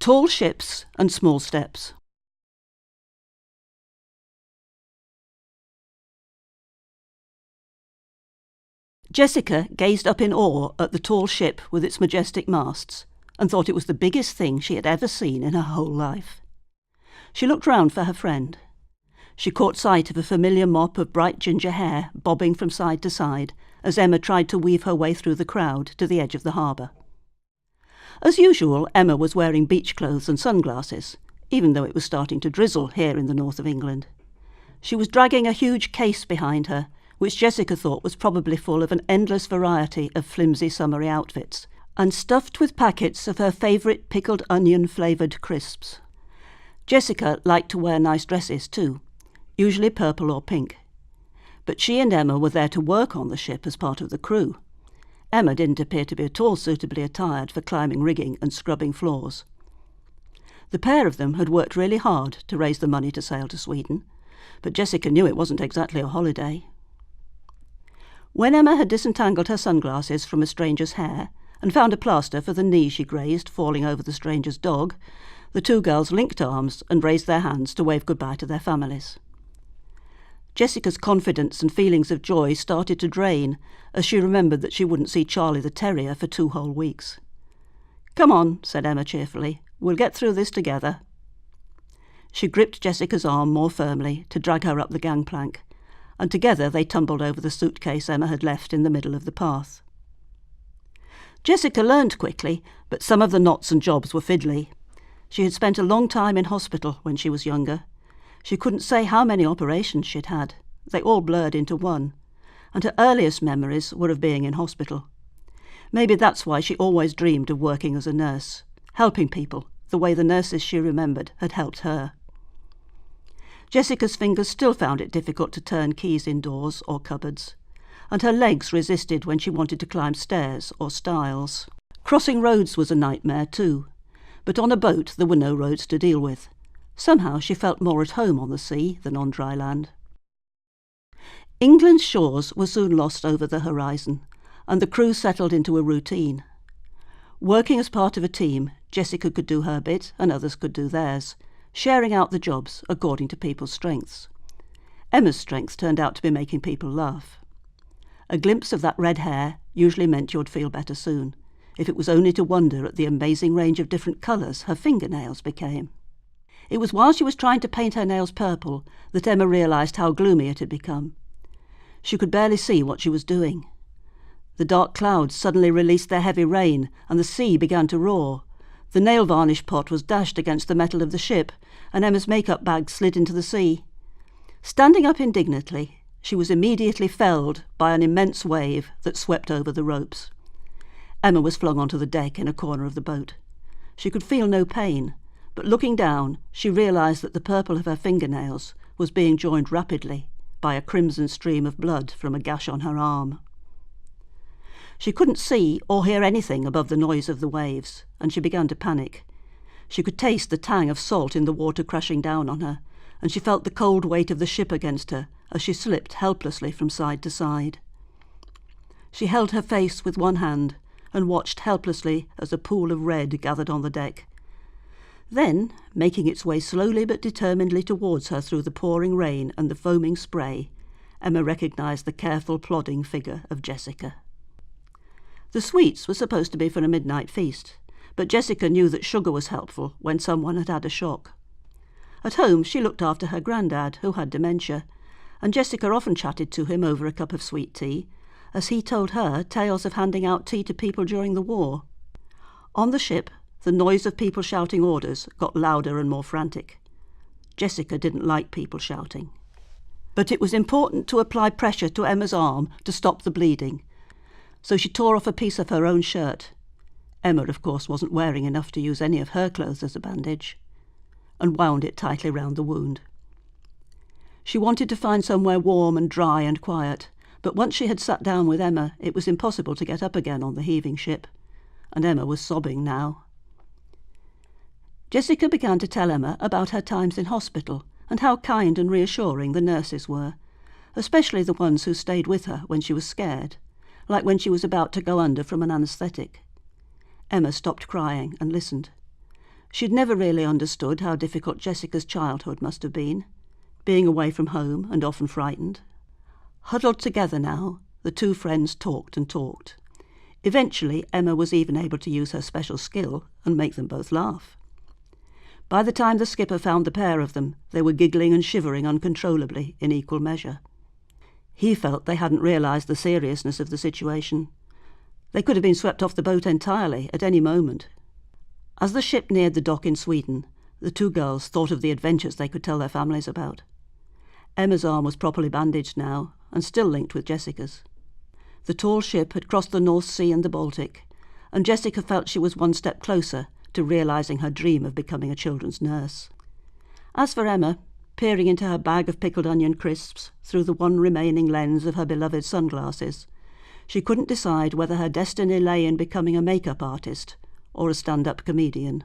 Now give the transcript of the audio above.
Tall ships and small steps. Jessica gazed up in awe at the tall ship with its majestic masts and thought it was the biggest thing she had ever seen in her whole life. She looked round for her friend. She caught sight of a familiar mop of bright ginger hair bobbing from side to side as Emma tried to weave her way through the crowd to the edge of the harbour. As usual, Emma was wearing beach clothes and sunglasses, even though it was starting to drizzle here in the north of England. She was dragging a huge case behind her, which Jessica thought was probably full of an endless variety of flimsy summery outfits, and stuffed with packets of her favourite pickled onion-flavoured crisps. Jessica liked to wear nice dresses too, usually purple or pink. But she and Emma were there to work on the ship as part of the crew. Emma didn't appear to be at all suitably attired for climbing rigging and scrubbing floors. The pair of them had worked really hard to raise the money to sail to Sweden, but Jessica knew it wasn't exactly a holiday. When Emma had disentangled her sunglasses from a stranger's hair and found a plaster for the knee she grazed falling over the stranger's dog, the two girls linked arms and raised their hands to wave goodbye to their families. Jessica's confidence and feelings of joy started to drain as she remembered that she wouldn't see Charlie the terrier for 2 whole weeks. "Come on," said Emma cheerfully. "We'll get through this together." She gripped Jessica's arm more firmly to drag her up the gangplank, and together they tumbled over the suitcase Emma had left in the middle of the path. Jessica learned quickly, but some of the knots and jobs were fiddly. She had spent a long time in hospital when she was younger. She couldn't say how many operations she'd had. They all blurred into one, and her earliest memories were of being in hospital. Maybe that's why she always dreamed of working as a nurse, helping people the way the nurses she remembered had helped her. Jessica's fingers still found it difficult to turn keys in doors or cupboards, and her legs resisted when she wanted to climb stairs or stiles. Crossing roads was a nightmare too, but on a boat there were no roads to deal with. Somehow she felt more at home on the sea than on dry land. England's shores were soon lost over the horizon, and the crew settled into a routine. Working as part of a team, Jessica could do her bit and others could do theirs, sharing out the jobs according to people's strengths. Emma's strength turned out to be making people laugh. A glimpse of that red hair usually meant you'd feel better soon, if it was only to wonder at the amazing range of different colours her fingernails became. It was while she was trying to paint her nails purple that Emma realised how gloomy it had become. She could barely see what she was doing. The dark clouds suddenly released their heavy rain, and the sea began to roar. The nail varnish pot was dashed against the metal of the ship, and Emma's makeup bag slid into the sea. Standing up indignantly, she was immediately felled by an immense wave that swept over the ropes. Emma was flung onto the deck in a corner of the boat. She could feel no pain, but looking down, she realised that the purple of her fingernails was being joined rapidly by a crimson stream of blood from a gash on her arm. She couldn't see or hear anything above the noise of the waves, and she began to panic. She could taste the tang of salt in the water crashing down on her, and she felt the cold weight of the ship against her as she slipped helplessly from side to side. She held her face with one hand and watched helplessly as a pool of red gathered on the deck. Then, making its way slowly but determinedly towards her through the pouring rain and the foaming spray, Emma recognised the careful, plodding figure of Jessica. The sweets were supposed to be for a midnight feast, but Jessica knew that sugar was helpful when someone had had a shock. At home she looked after her granddad, who had dementia, and Jessica often chatted to him over a cup of sweet tea, as he told her tales of handing out tea to people during the war. On the ship, the noise of people shouting orders got louder and more frantic. Jessica didn't like people shouting. But it was important to apply pressure to Emma's arm to stop the bleeding, so she tore off a piece of her own shirt. Emma, of course, wasn't wearing enough to use any of her clothes as a bandage, and wound it tightly round the wound. She wanted to find somewhere warm and dry and quiet, but once she had sat down with Emma, it was impossible to get up again on the heaving ship, and Emma was sobbing now. Jessica began to tell Emma about her times in hospital and how kind and reassuring the nurses were, especially the ones who stayed with her when she was scared, like when she was about to go under from an anaesthetic. Emma stopped crying and listened. She'd never really understood how difficult Jessica's childhood must have been, being away from home and often frightened. Huddled together now, the two friends talked and talked. Eventually, Emma was even able to use her special skill and make them both laugh. By the time the skipper found the pair of them, they were giggling and shivering uncontrollably in equal measure. He felt they hadn't realised the seriousness of the situation. They could have been swept off the boat entirely at any moment. As the ship neared the dock in Sweden, the two girls thought of the adventures they could tell their families about. Emma's arm was properly bandaged now, and still linked with Jessica's. The tall ship had crossed the North Sea and the Baltic, and Jessica felt she was one step closer to realising her dream of becoming a children's nurse. As for Emma, peering into her bag of pickled onion crisps through the one remaining lens of her beloved sunglasses, she couldn't decide whether her destiny lay in becoming a makeup artist or a stand-up comedian.